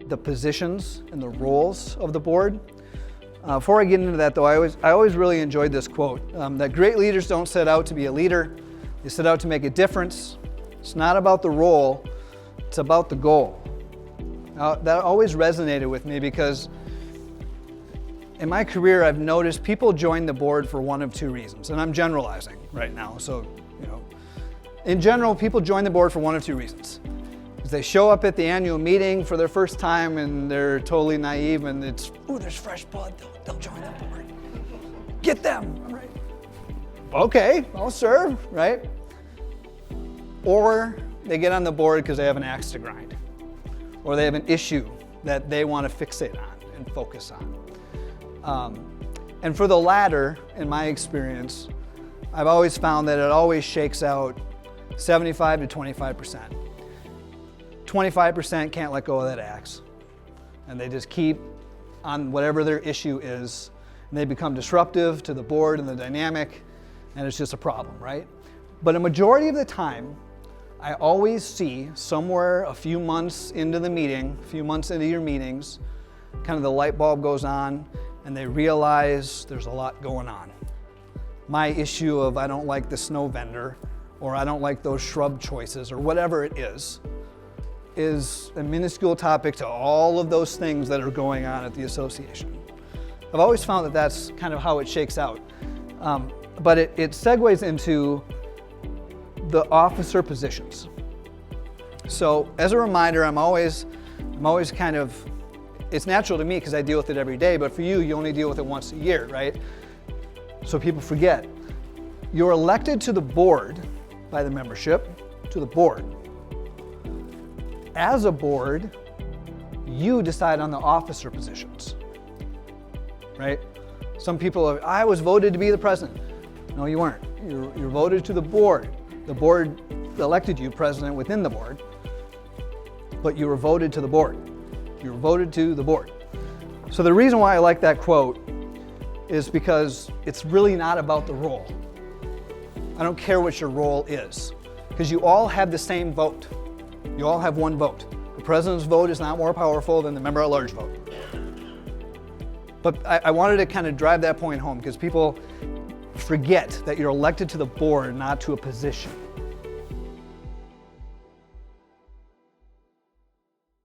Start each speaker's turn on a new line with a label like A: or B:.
A: the positions and the roles of the board. Before I get into that, though, I always really enjoyed this quote, that great leaders don't set out to be a leader, they set out to make a difference. It's not about the role, it's about the goal. Now, that always resonated with me because in my career, I've noticed people join the board for one of two reasons, and I'm generalizing right now. So, in general, people join the board for one of two reasons. They show up at the annual meeting for their first time and they're totally naive and it's, ooh, there's fresh blood, they'll join the board. Get them, right? Okay, I'll serve, right? Or they get on the board because they have an axe to grind, or they have an issue that they want to fixate on and focus on. And for the latter, in my experience, I've always found that it always shakes out 75 to 25%. 25% can't let go of that axe, and they just keep on whatever their issue is, and they become disruptive to the board and the dynamic, and it's just a problem, right? But a majority of the time, I always see somewhere a few months into the meeting, a few months into your meetings, kind of the light bulb goes on, and they realize there's a lot going on. My issue of I don't like the snow vendor, or I don't like those shrub choices, or whatever it is a minuscule topic to all of those things that are going on at the association. I've always found that that's kind of how it shakes out. But it segues into the officer positions. So as a reminder, I'm always kind of, it's natural to me because I deal with it every day, but for you, you only deal with it once a year, right? So people forget. You're elected to the board by the membership, to the board. As a board, you decide on the officer positions, right? Some people I was voted to be the president. No, you weren't. You're voted to the board. The board elected you president within the board, but you were voted to the board. You were voted to the board. So the reason why I like that quote is because it's really not about the role. I don't care what your role is, because you all have the same vote. You all have one vote. The president's vote is not more powerful than the member at large vote. But I wanted to kind of drive that point home because people forget that you're elected to the board, not to a position.